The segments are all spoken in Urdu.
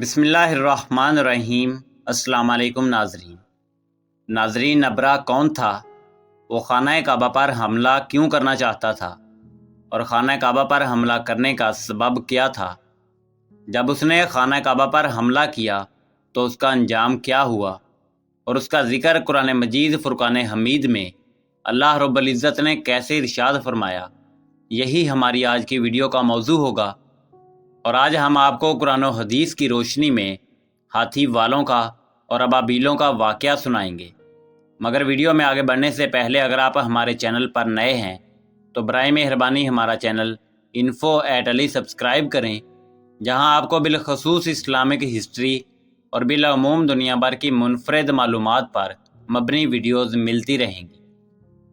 بسم اللہ الرحمن الرحیم۔ السلام علیکم ناظرین، ابرا کون تھا؟ وہ خانہ کعبہ پر حملہ کیوں کرنا چاہتا تھا اور خانہ کعبہ پر حملہ کرنے کا سبب کیا تھا؟ جب اس نے خانہ کعبہ پر حملہ کیا تو اس کا انجام کیا ہوا اور اس کا ذکر قرآن مجید فرقان حمید میں اللہ رب العزت نے کیسے ارشاد فرمایا، یہی ہماری آج کی ویڈیو کا موضوع ہوگا۔ اور آج ہم آپ کو قرآن و حدیث کی روشنی میں ہاتھی والوں کا اور ابابیلوں کا واقعہ سنائیں گے۔ مگر ویڈیو میں آگے بڑھنے سے پہلے اگر آپ ہمارے چینل پر نئے ہیں تو برائے مہربانی ہمارا چینل info@ali سبسکرائب کریں، جہاں آپ کو بالخصوص اسلامک ہسٹری اور بالعموم دنیا بھر کی منفرد معلومات پر مبنی ویڈیوز ملتی رہیں گی۔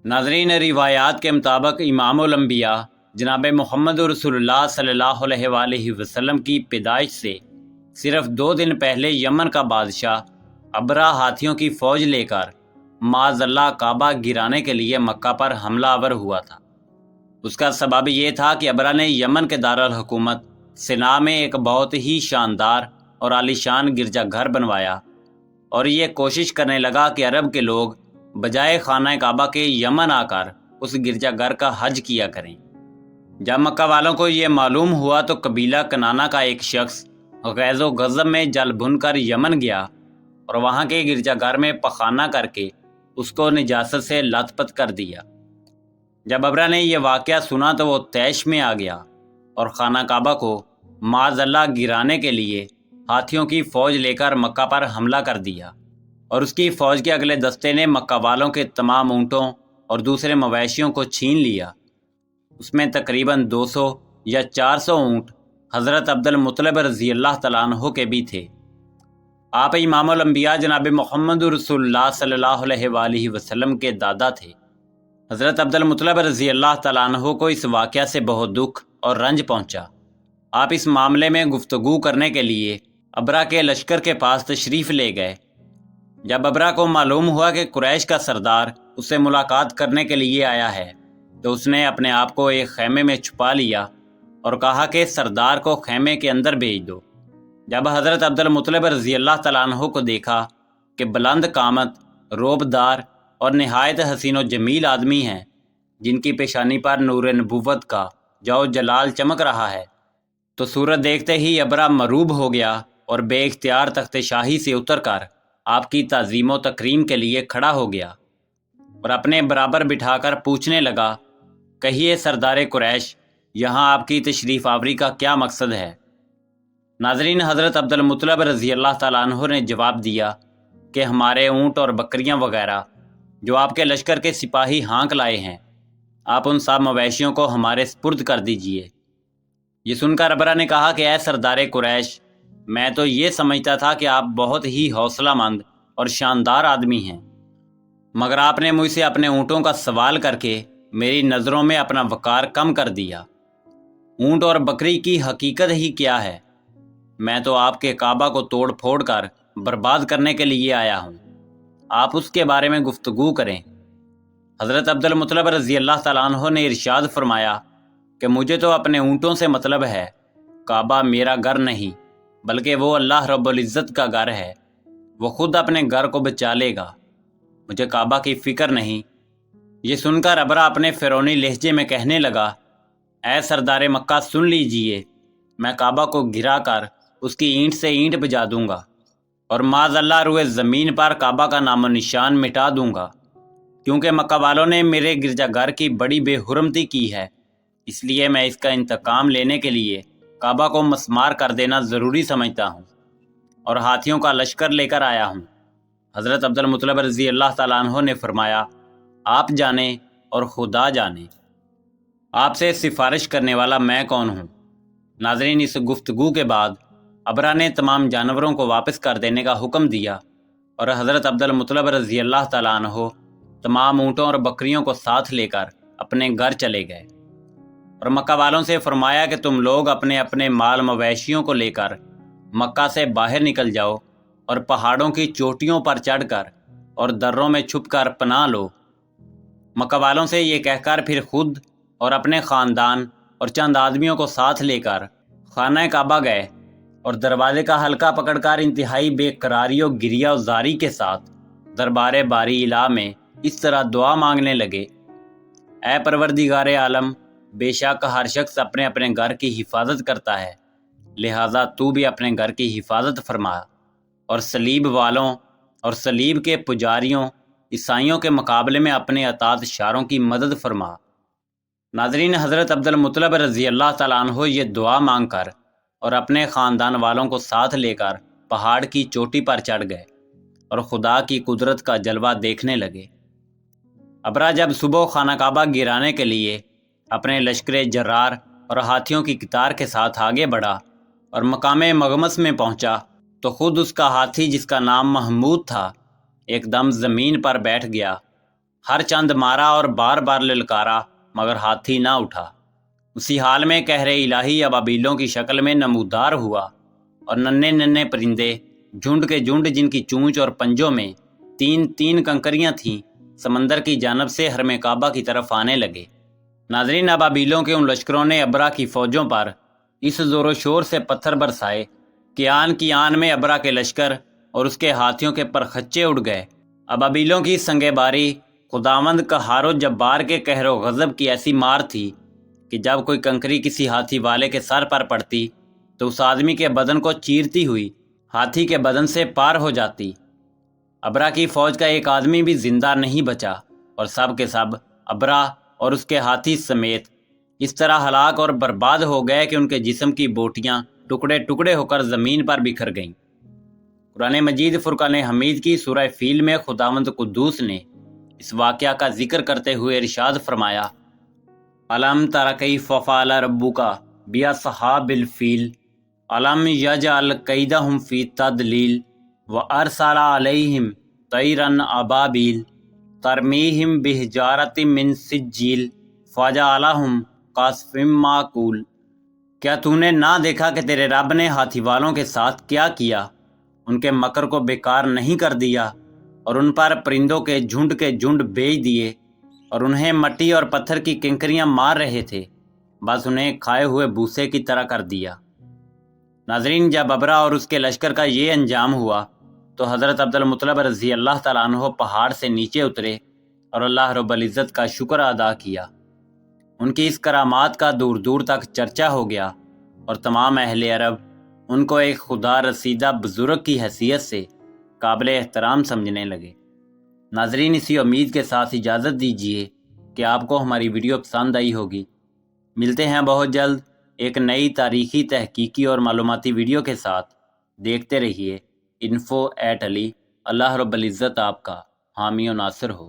ناظرین، روایات کے مطابق امام الانبیاء جناب محمد رسول اللہ صلی اللہ علیہ وآلہ وسلم کی پیدائش سے صرف 2 دن پہلے یمن کا بادشاہ ابرا ہاتھیوں کی فوج لے کر معاذ اللہ کعبہ گرانے کے لیے مکہ پر حملہ آور ہوا تھا۔ اس کا سبب یہ تھا کہ ابرا نے یمن کے دارالحکومت سنا میں ایک بہت ہی شاندار اور عالیشان گرجا گھر بنوایا اور یہ کوشش کرنے لگا کہ عرب کے لوگ بجائے خانہ کعبہ کے یمن آ کر اس گرجا گھر کا حج کیا کریں۔ جب مکہ والوں کو یہ معلوم ہوا تو قبیلہ کنانا کا ایک شخص غیظ و غضب میں جل بھن کر یمن گیا اور وہاں کے گرجا گھر میں پخانہ کر کے اس کو نجاست سے لت پت کر دیا۔ جب ابرا نے یہ واقعہ سنا تو وہ طیش میں آ گیا اور خانہ کعبہ کو معاذ اللہ گرانے کے لیے ہاتھیوں کی فوج لے کر مکہ پر حملہ کر دیا، اور اس کی فوج کے اگلے دستے نے مکہ والوں کے تمام اونٹوں اور دوسرے مویشیوں کو چھین لیا۔ اس میں تقریباً 200 یا 400 اونٹ حضرت عبد المطلب رضی اللہ تعالیٰ عنہ کے بھی تھے۔ آپ امام الانبیاء جناب محمد رسول اللہ صلی اللہ علیہ وآلہ وسلم کے دادا تھے۔ حضرت عبد المطلب رضی اللہ تعالیٰ عنہ کو اس واقعہ سے بہت دکھ اور رنج پہنچا۔ آپ اس معاملے میں گفتگو کرنے کے لیے ابرا کے لشکر کے پاس تشریف لے گئے۔ جب ابرا کو معلوم ہوا کہ قریش کا سردار اس سے ملاقات کرنے کے لیے آیا ہے تو اس نے اپنے آپ کو ایک خیمے میں چھپا لیا اور کہا کہ سردار کو خیمے کے اندر بھیج دو۔ جب حضرت عبد المطلب رضی اللہ تعالیٰ عنہ کو دیکھا کہ بلند قامت، روبدار اور نہایت حسین و جمیل آدمی ہیں جن کی پیشانی پر نور نبوت کا جو جلال چمک رہا ہے، تو صورت دیکھتے ہی ابرا مروب ہو گیا اور بے اختیار تخت شاہی سے اتر کر آپ کی تعظیم و تکریم کے لیے کھڑا ہو گیا اور اپنے برابر بٹھا کر پوچھنے لگا، کہیے سردار قریش، یہاں آپ کی تشریف آوری کا کیا مقصد ہے؟ ناظرین، حضرت عبد المطلب رضی اللہ تعالیٰ عنہ نے جواب دیا کہ ہمارے اونٹ اور بکریاں وغیرہ جو آپ کے لشکر کے سپاہی ہانک لائے ہیں، آپ ان سب مویشیوں کو ہمارے سپرد کر دیجئے۔ یہ سن کر ابرا نے کہا کہ اے سردار قریش، میں تو یہ سمجھتا تھا کہ آپ بہت ہی حوصلہ مند اور شاندار آدمی ہیں، مگر آپ نے مجھ سے اپنے اونٹوں کا سوال کر کے میری نظروں میں اپنا وقار کم کر دیا۔ اونٹ اور بکری کی حقیقت ہی کیا ہے؟ میں تو آپ کے کعبہ کو توڑ پھوڑ کر برباد کرنے کے لیے آیا ہوں، آپ اس کے بارے میں گفتگو کریں۔ حضرت عبد المطلب رضی اللہ تعالیٰ عنہ نے ارشاد فرمایا کہ مجھے تو اپنے اونٹوں سے مطلب ہے، کعبہ میرا گھر نہیں بلکہ وہ اللہ رب العزت کا گھر ہے، وہ خود اپنے گھر کو بچا لے گا، مجھے کعبہ کی فکر نہیں۔ یہ سن کر ابرا اپنے فرعونی لہجے میں کہنے لگا، اے سردار مکہ سن لیجئے، میں کعبہ کو گرا کر اس کی اینٹ سے اینٹ بجا دوں گا اور معاذ اللہ روئے زمین پر کعبہ کا نام و نشان مٹا دوں گا، کیونکہ مکہ والوں نے میرے گرجا گھر کی بڑی بے حرمتی کی ہے، اس لیے میں اس کا انتقام لینے کے لیے کعبہ کو مسمار کر دینا ضروری سمجھتا ہوں اور ہاتھیوں کا لشکر لے کر آیا ہوں۔ حضرت عبد المطلب رضی اللہ تعالیٰ عنہ نے فرمایا، آپ جانیں اور خدا جانے، آپ سے سفارش کرنے والا میں کون ہوں؟ ناظرین، اس گفتگو کے بعد ابرا نے تمام جانوروں کو واپس کر دینے کا حکم دیا اور حضرت عبد المطلب رضی اللہ تعالیٰ عنہ تمام اونٹوں اور بکریوں کو ساتھ لے کر اپنے گھر چلے گئے اور مکہ والوں سے فرمایا کہ تم لوگ اپنے اپنے مال مویشیوں کو لے کر مکہ سے باہر نکل جاؤ اور پہاڑوں کی چوٹیوں پر چڑھ کر اور دروں میں چھپ کر پناہ لو۔ مکہ والوں سے یہ کہہ کر پھر خود اور اپنے خاندان اور چند آدمیوں کو ساتھ لے کر خانہ کعبہ گئے اور دروازے کا حلقہ پکڑ کر انتہائی بے قراری و گریہ و زاری کے ساتھ دربار باری الہ میں اس طرح دعا مانگنے لگے: اے پروردگار عالم، بے شک ہر شخص اپنے اپنے گھر کی حفاظت کرتا ہے، لہٰذا تو بھی اپنے گھر کی حفاظت فرما، اور صلیب والوں اور صلیب کے پجاریوں عیسائیوں کے مقابلے میں اپنے اطاعت شاروں کی مدد فرما۔ ناظرین، حضرت عبدالمطلب رضی اللہ تعالیٰ عنہ یہ دعا مانگ کر اور اپنے خاندان والوں کو ساتھ لے کر پہاڑ کی چوٹی پر چڑھ گئے اور خدا کی قدرت کا جلوہ دیکھنے لگے۔ ابرا جب صبح خانہ کعبہ گرانے کے لیے اپنے لشکر جرار اور ہاتھیوں کی قطار کے ساتھ آگے بڑھا اور مقام مغمس میں پہنچا تو خود اس کا ہاتھی، جس کا نام محمود تھا، ایک دم زمین پر بیٹھ گیا۔ ہر چند مارا اور بار بار للکارا، مگر ہاتھی نہ اٹھا۔ اسی حال میں قہر الہی ابابیلوں کی شکل میں نمودار ہوا، اور ننھے ننھے پرندے جھنڈ کے جھنڈ، جن کی چونچ اور پنجوں میں تین تین کنکریاں تھیں، سمندر کی جانب سے حرم کعبہ کی طرف آنے لگے۔ ناظرین، ابابیلوں کے ان لشکروں نے ابرا کی فوجوں پر اس زور و شور سے پتھر برسائے کہ آن کی آن میں ابرا کے لشکر اور اس کے ہاتھیوں کے پرخچے اڑ گئے۔ ابابیلوں کی سنگ باری خداوند قہار و جبار کے قہر و غضب کی ایسی مار تھی کہ جب کوئی کنکری کسی ہاتھی والے کے سر پر پڑتی تو اس آدمی کے بدن کو چیرتی ہوئی ہاتھی کے بدن سے پار ہو جاتی۔ ابرا کی فوج کا ایک آدمی بھی زندہ نہیں بچا، اور سب کے سب ابرا اور اس کے ہاتھی سمیت اس طرح ہلاک اور برباد ہو گئے کہ ان کے جسم کی بوٹیاں ٹکڑے ٹکڑے ہو کر زمین پر بکھر گئیں۔ قرآن مجید فرقان حمید کی سورہ فیل میں خداوند قدوس نے اس واقعہ کا ذکر کرتے ہوئے ارشاد فرمایا: الم تر کیف فعل ربک باصحاب الفیل الم یجعل کیدہم فی تضلیل وارسل علیہم طیرا ابابیل ترمیہم بحجارۃ من سجیل فجعلہم کعصف مأکول۔ کیا تو نے نہ دیکھا کہ تیرے رب نے ہاتھی والوں کے ساتھ کیا کیا؟ ان کے مکر کو بیکار نہیں کر دیا، اور ان پر پرندوں کے جھنڈ بھیج دیے، اور انہیں مٹی اور پتھر کی کنکریاں مار رہے تھے، بس انہیں کھائے ہوئے بھوسے کی طرح کر دیا۔ ناظرین، جب ابرا اور اس کے لشکر کا یہ انجام ہوا تو حضرت عبدالمطلب رضی اللہ تعالیٰ عنہ پہاڑ سے نیچے اترے اور اللہ رب العزت کا شکر ادا کیا۔ ان کی اس کرامات کا دور دور تک چرچا ہو گیا، اور تمام اہل عرب ان کو ایک خدا رسیدہ بزرگ کی حیثیت سے قابل احترام سمجھنے لگے۔ ناظرین، اسی امید کے ساتھ اجازت دیجیے کہ آپ کو ہماری ویڈیو پسند آئی ہوگی۔ ملتے ہیں بہت جلد ایک نئی تاریخی، تحقیقی اور معلوماتی ویڈیو کے ساتھ۔ دیکھتے رہیے info@ali۔ اللہ رب العزت آپ کا حامی و ناصر ہو۔